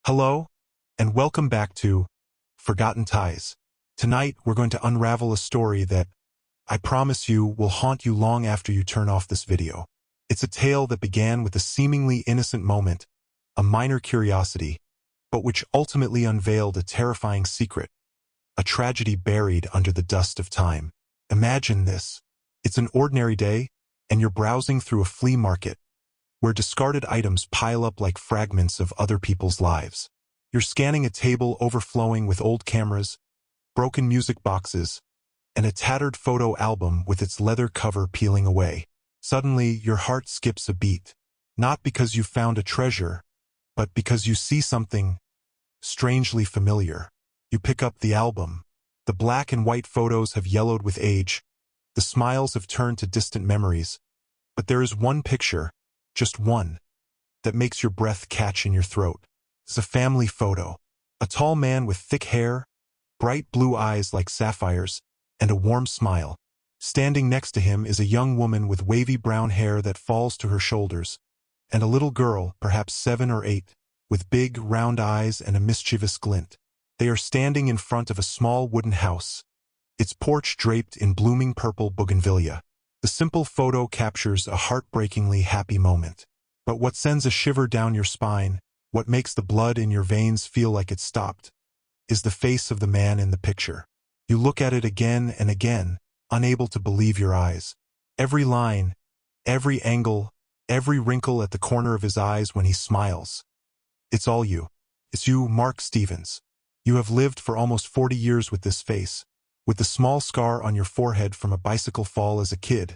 Hello, and welcome back to Forgotten Ties. Tonight, we're going to unravel a story that, I promise you, will haunt you long after you turn off this video. It's a tale that began with a seemingly innocent moment, a minor curiosity, but which ultimately unveiled a terrifying secret, a tragedy buried under the dust of time. Imagine this. It's an ordinary day, and you're browsing through a flea market, where discarded items pile up like fragments of other people's lives. You're scanning a table overflowing with old cameras, broken music boxes, and a tattered photo album with its leather cover peeling away. Suddenly, your heart skips a beat, not because you found a treasure, but because you see something strangely familiar. You pick up the album. The black and white photos have yellowed with age, the smiles have turned to distant memories, but there is one picture, just one, that makes your breath catch in your throat. It's a family photo. A tall man with thick hair, bright blue eyes like sapphires, and a warm smile. Standing next to him is a young woman with wavy brown hair that falls to her shoulders, and a little girl, perhaps 7 or 8, with big, round eyes and a mischievous glint. They are standing in front of a small wooden house, its porch draped in blooming purple bougainvillea. The simple photo captures a heartbreakingly happy moment. But what sends a shiver down your spine, what makes the blood in your veins feel like it stopped, is the face of the man in the picture. You look at it again and again, unable to believe your eyes. Every line, every angle, every wrinkle at the corner of his eyes when he smiles. It's all you. It's you, Mark Stevens. You have lived for almost 40 years with this face, with the small scar on your forehead from a bicycle fall as a kid,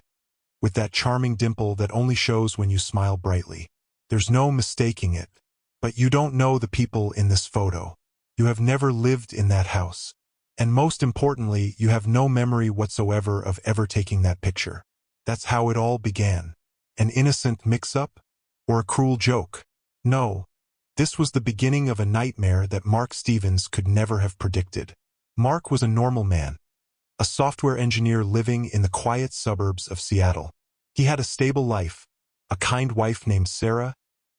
with that charming dimple that only shows when you smile brightly. There's no mistaking it. But you don't know the people in this photo. You have never lived in that house. And most importantly, you have no memory whatsoever of ever taking that picture. That's how it all began. An innocent mix-up? Or a cruel joke? No. This was the beginning of a nightmare that Mark Stevens could never have predicted. Mark was a normal man, a software engineer living in the quiet suburbs of Seattle. He had a stable life, a kind wife named Sarah,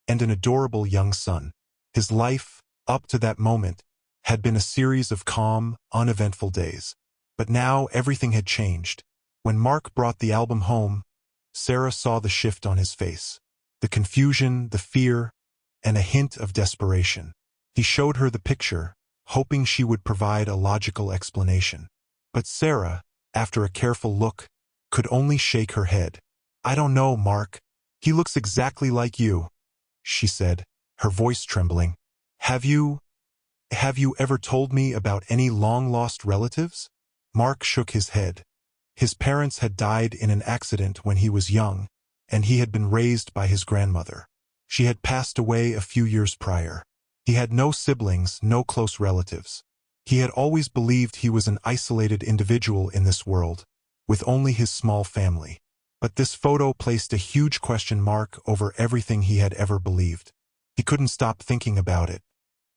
and an adorable young son. His life, up to that moment, had been a series of calm, uneventful days. But now everything had changed. When Mark brought the album home, Sarah saw the shift on his face. The confusion, the fear, and a hint of desperation. He showed her the picture, hoping she would provide a logical explanation. But Sarah, after a careful look, could only shake her head. "I don't know, Mark. He looks exactly like you," she said, her voice trembling. Have you ever told me about any long-lost relatives?" Mark shook his head. His parents had died in an accident when he was young, and he had been raised by his grandmother. She had passed away a few years prior. He had no siblings, no close relatives. He had always believed he was an isolated individual in this world, with only his small family. But this photo placed a huge question mark over everything he had ever believed. He couldn't stop thinking about it.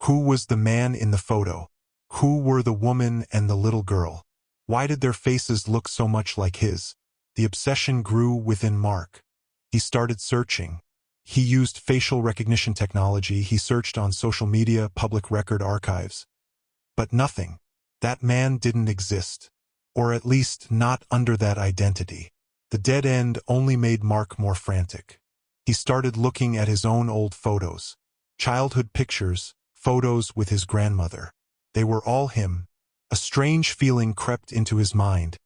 Who was the man in the photo? Who were the woman and the little girl? Why did their faces look so much like his? The obsession grew within Mark. He started searching. He used facial recognition technology. He searched on social media, public record archives. But nothing. That man didn't exist. Or at least not under that identity. The dead end only made Mark more frantic. He started looking at his own old photos. Childhood pictures, photos with his grandmother. They were all him. A strange feeling crept into his mind,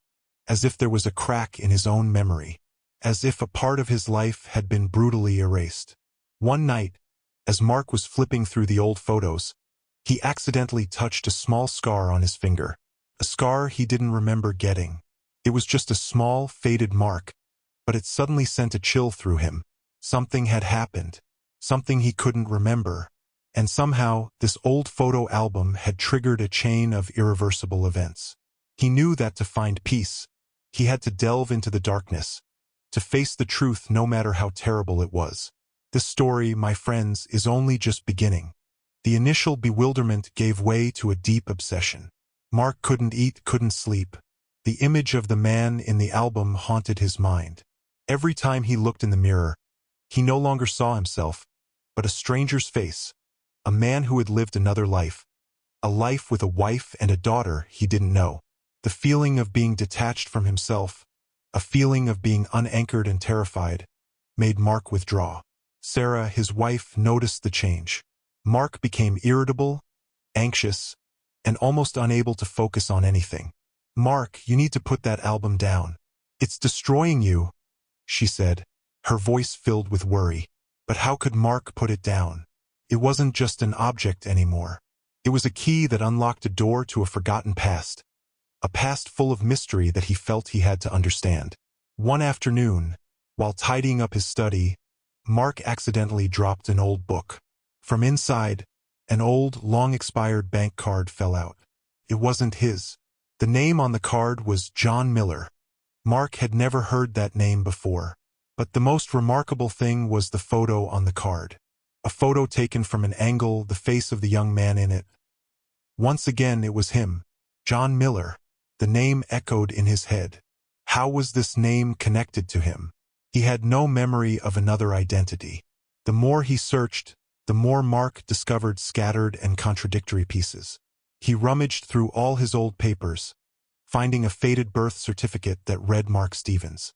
as if there was a crack in his own memory, as if a part of his life had been brutally erased. One night, as Mark was flipping through the old photos, he accidentally touched a small scar on his finger, a scar he didn't remember getting. It was just a small, faded mark, but it suddenly sent a chill through him. Something had happened, something he couldn't remember, and somehow this old photo album had triggered a chain of irreversible events. He knew that to find peace, he had to delve into the darkness, to face the truth no matter how terrible it was. This story, my friends, is only just beginning. The initial bewilderment gave way to a deep obsession. Mark couldn't eat, couldn't sleep. The image of the man in the album haunted his mind. Every time he looked in the mirror, he no longer saw himself, but a stranger's face, a man who had lived another life, a life with a wife and a daughter he didn't know. The feeling of being detached from himself, a feeling of being unanchored and terrified, made Mark withdraw. Sarah, his wife, noticed the change. Mark became irritable, anxious, and almost unable to focus on anything. "Mark, you need to put that album down. It's destroying you," she said, her voice filled with worry. But how could Mark put it down? It wasn't just an object anymore. It was a key that unlocked a door to a forgotten past, a past full of mystery that he felt he had to understand. One afternoon, while tidying up his study, Mark accidentally dropped an old book. From inside, an old, long-expired bank card fell out. It wasn't his. The name on the card was John Miller. Mark had never heard that name before. But the most remarkable thing was the photo on the card. A photo taken from an angle, the face of the young man in it. Once again it was him, John Miller. The name echoed in his head. How was this name connected to him? He had no memory of another identity. The more he searched, the more Mark discovered scattered and contradictory pieces. He rummaged through all his old papers, finding a faded birth certificate that read Mark Stevens.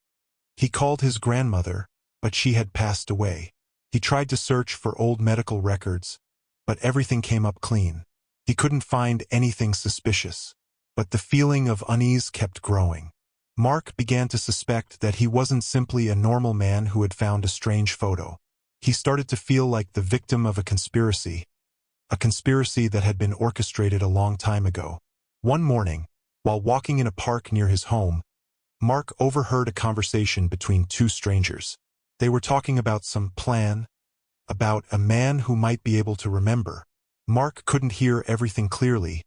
He called his grandmother, but she had passed away. He tried to search for old medical records, but everything came up clean. He couldn't find anything suspicious. But the feeling of unease kept growing. Mark began to suspect that he wasn't simply a normal man who had found a strange photo. He started to feel like the victim of a conspiracy that had been orchestrated a long time ago. One morning, while walking in a park near his home, Mark overheard a conversation between two strangers. They were talking about some plan, about a man who might be able to remember. Mark couldn't hear everything clearly,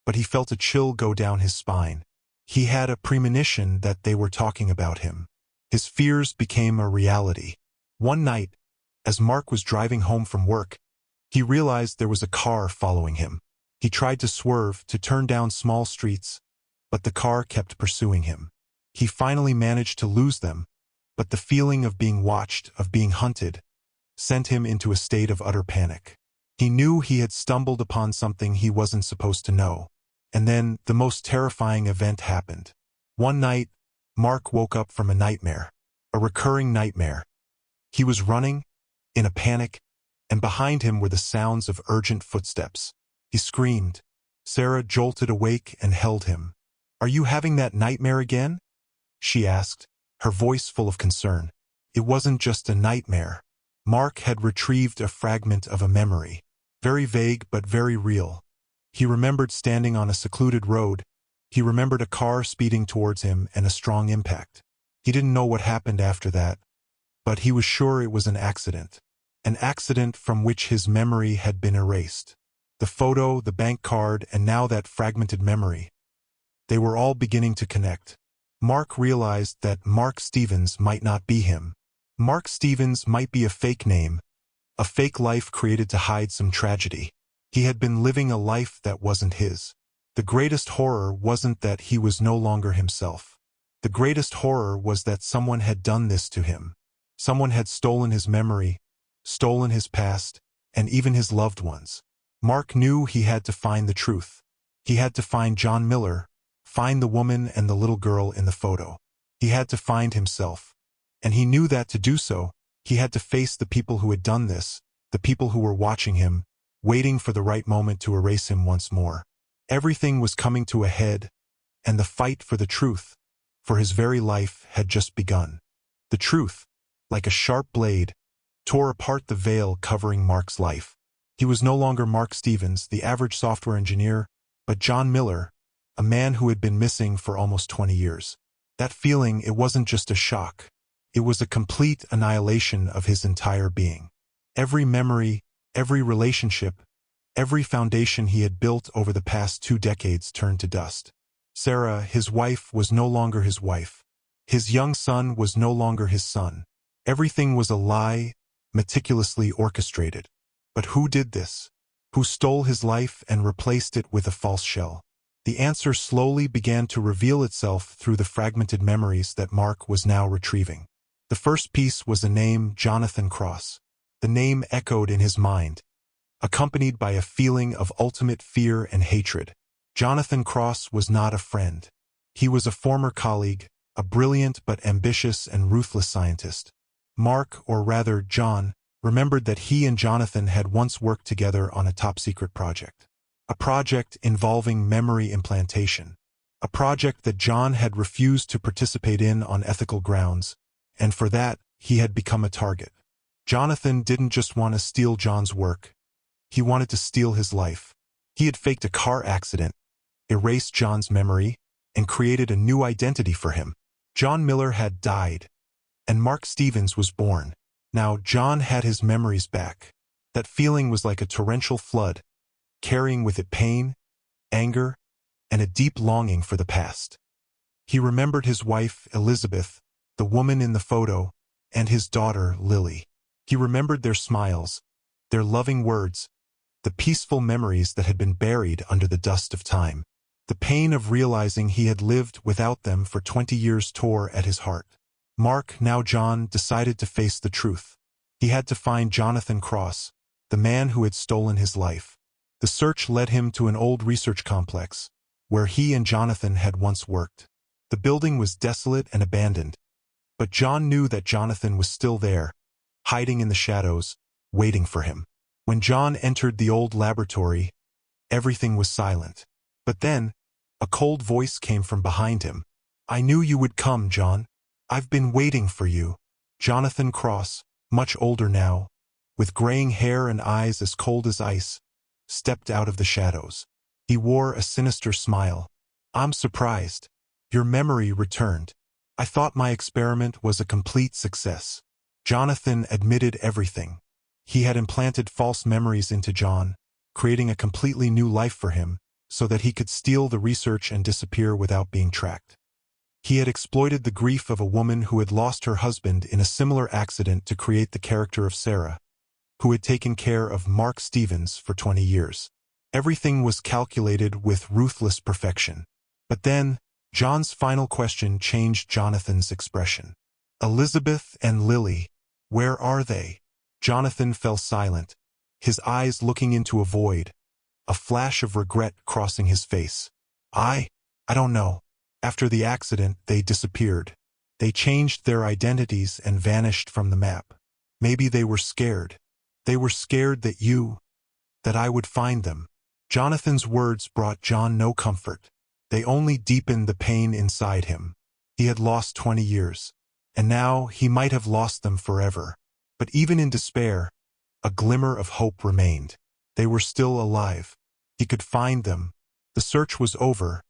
but he felt a chill go down his spine. He had a premonition that they were talking about him. His fears became a reality. One night, as Mark was driving home from work, he realized there was a car following him. He tried to swerve, to turn down small streets, but the car kept pursuing him. He finally managed to lose them, but the feeling of being watched, of being hunted, sent him into a state of utter panic. He knew he had stumbled upon something he wasn't supposed to know. And then, the most terrifying event happened. One night, Mark woke up from a nightmare, a recurring nightmare. He was running, in a panic, and behind him were the sounds of urgent footsteps. He screamed. Sarah jolted awake and held him. "Are you having that nightmare again?" she asked, her voice full of concern. It wasn't just a nightmare. Mark had retrieved a fragment of a memory. Very vague but very real. He remembered standing on a secluded road. He remembered a car speeding towards him and a strong impact. He didn't know what happened after that, but he was sure it was an accident from which his memory had been erased. The photo, the bank card, and now that fragmented memory. They were all beginning to connect. Mark realized that Mark Stevens might not be him. Mark Stevens might be a fake name, a fake life created to hide some tragedy. He had been living a life that wasn't his. The greatest horror wasn't that he was no longer himself. The greatest horror was that someone had done this to him. Someone had stolen his memory, stolen his past, and even his loved ones. Mark knew he had to find the truth. He had to find John Miller, find the woman and the little girl in the photo. He had to find himself. And he knew that to do so, he had to face the people who had done this, the people who were watching him, waiting for the right moment to erase him once more. Everything was coming to a head, and the fight for the truth, for his very life, had just begun. The truth, like a sharp blade, tore apart the veil covering Mark's life. He was no longer Mark Stevens, the average software engineer, but John Miller, a man who had been missing for almost 20 years. That feeling, it wasn't just a shock. It was a complete annihilation of his entire being. Every memory, every relationship, every foundation he had built over the past 2 decades turned to dust. Sarah, his wife, was no longer his wife. His young son was no longer his son. Everything was a lie, meticulously orchestrated. But who did this? Who stole his life and replaced it with a false shell? The answer slowly began to reveal itself through the fragmented memories that Mark was now retrieving. The first piece was the name Jonathan Cross. The name echoed in his mind. accompanied by a feeling of ultimate fear and hatred. Jonathan Cross was not a friend. He was a former colleague, a brilliant but ambitious and ruthless scientist. Mark, or rather John, remembered that he and Jonathan had once worked together on a top-secret project. A project involving memory implantation. A project that John had refused to participate in on ethical grounds, and for that, he had become a target. Jonathan didn't just want to steal John's work. He wanted to steal his life. He had faked a car accident, erased John's memory, and created a new identity for him. John Miller had died, and Mark Stevens was born. Now John had his memories back. That feeling was like a torrential flood, carrying with it pain, anger, and a deep longing for the past. He remembered his wife, Elizabeth, the woman in the photo, and his daughter, Lily. He remembered their smiles, their loving words, the peaceful memories that had been buried under the dust of time. The pain of realizing he had lived without them for 20 years tore at his heart. Mark, now John, decided to face the truth. He had to find Jonathan Cross, the man who had stolen his life. The search led him to an old research complex, where he and Jonathan had once worked. The building was desolate and abandoned, but John knew that Jonathan was still there, hiding in the shadows, waiting for him. When John entered the old laboratory, everything was silent. But then, a cold voice came from behind him. "I knew you would come, John. I've been waiting for you." Jonathan Cross, much older now, with graying hair and eyes as cold as ice, stepped out of the shadows. He wore a sinister smile. "I'm surprised. Your memory returned. I thought my experiment was a complete success." Jonathan admitted everything. He had implanted false memories into John, creating a completely new life for him, so that he could steal the research and disappear without being tracked. He had exploited the grief of a woman who had lost her husband in a similar accident to create the character of Sarah, who had taken care of Mark Stevens for 20 years. Everything was calculated with ruthless perfection. But then, John's final question changed Jonathan's expression. "Elizabeth and Lily, where are they?" Jonathan fell silent, his eyes looking into a void, a flash of regret crossing his face. I don't know. After the accident, they disappeared. They changed their identities and vanished from the map. Maybe they were scared. They were scared that I would find them." Jonathan's words brought John no comfort. They only deepened the pain inside him. He had lost 20 years, and now he might have lost them forever. But even in despair, a glimmer of hope remained. They were still alive. He could find them. The search was over,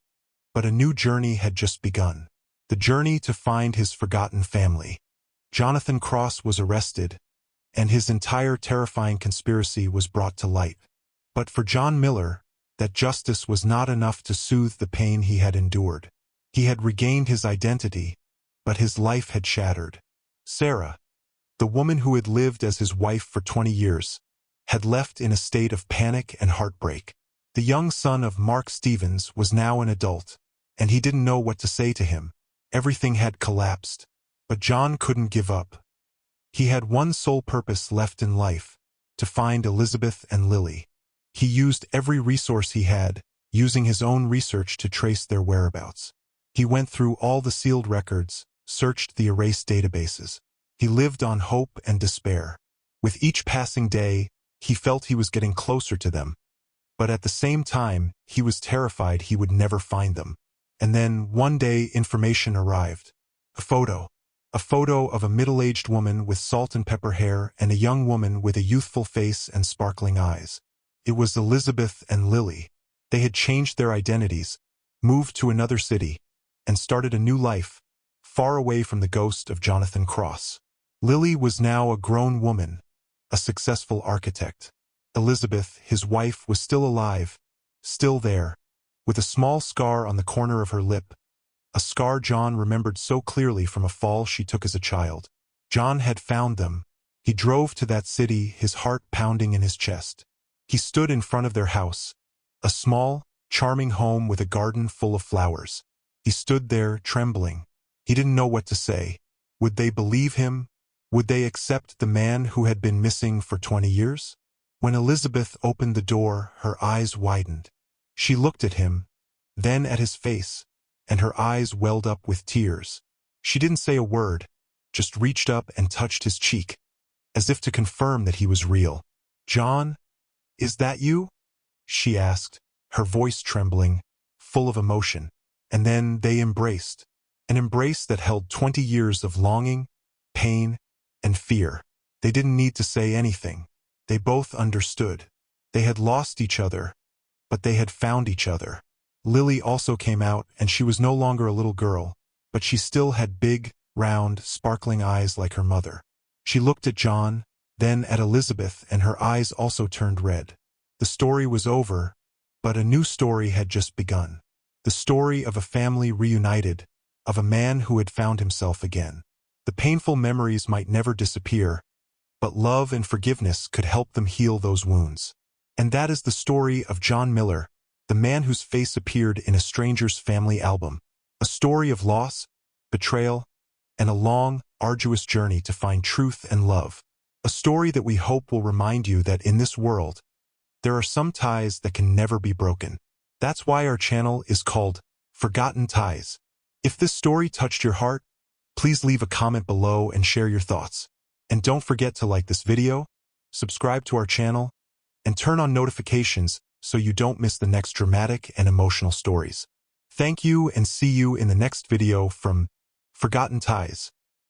but a new journey had just begun. The journey to find his forgotten family. Jonathan Cross was arrested, and his entire terrifying conspiracy was brought to light. But for John Miller, that justice was not enough to soothe the pain he had endured. He had regained his identity, but his life had shattered. Sarah, the woman who had lived as his wife for 20 years, had left in a state of panic and heartbreak. The young son of Mark Stevens was now an adult, and he didn't know what to say to him. Everything had collapsed. But John couldn't give up. He had one sole purpose left in life: to find Elizabeth and Lily. He used every resource he had, using his own research to trace their whereabouts. He went through all the sealed records, searched the erased databases. He lived on hope and despair. With each passing day, he felt he was getting closer to them. But at the same time, he was terrified he would never find them. And then, one day, information arrived. A photo. A photo of a middle-aged woman with salt and pepper hair and a young woman with a youthful face and sparkling eyes. It was Elizabeth and Lily. They had changed their identities, moved to another city, and started a new life, far away from the ghost of Jonathan Cross. Lily was now a grown woman, a successful architect. Elizabeth, his wife, was still alive, still there, with a small scar on the corner of her lip, a scar John remembered so clearly from a fall she took as a child. John had found them. He drove to that city, his heart pounding in his chest. He stood in front of their house, a small, charming home with a garden full of flowers. He stood there, trembling. He didn't know what to say. Would they believe him? Would they accept the man who had been missing for 20 years? When Elizabeth opened the door, her eyes widened. She looked at him, then at his face, and her eyes welled up with tears. She didn't say a word, just reached up and touched his cheek, as if to confirm that he was real. "John, is that you?" she asked, her voice trembling, full of emotion. And then they embraced, an embrace that held 20 years of longing, pain, and fear. They didn't need to say anything. They both understood. They had lost each other, but they had found each other. Lily also came out, and she was no longer a little girl, but she still had big, round, sparkling eyes like her mother. She looked at John, then at Elizabeth, and her eyes also turned red. The story was over, but a new story had just begun. The story of a family reunited, of a man who had found himself again. The painful memories might never disappear, but love and forgiveness could help them heal those wounds. And that is the story of John Miller, the man whose face appeared in a stranger's family album. A story of loss, betrayal, and a long, arduous journey to find truth and love. A story that we hope will remind you that in this world, there are some ties that can never be broken. That's why our channel is called Forgotten Ties. If this story touched your heart, please leave a comment below and share your thoughts. And don't forget to like this video, subscribe to our channel, and turn on notifications so you don't miss the next dramatic and emotional stories. Thank you and see you in the next video from Forgotten Ties.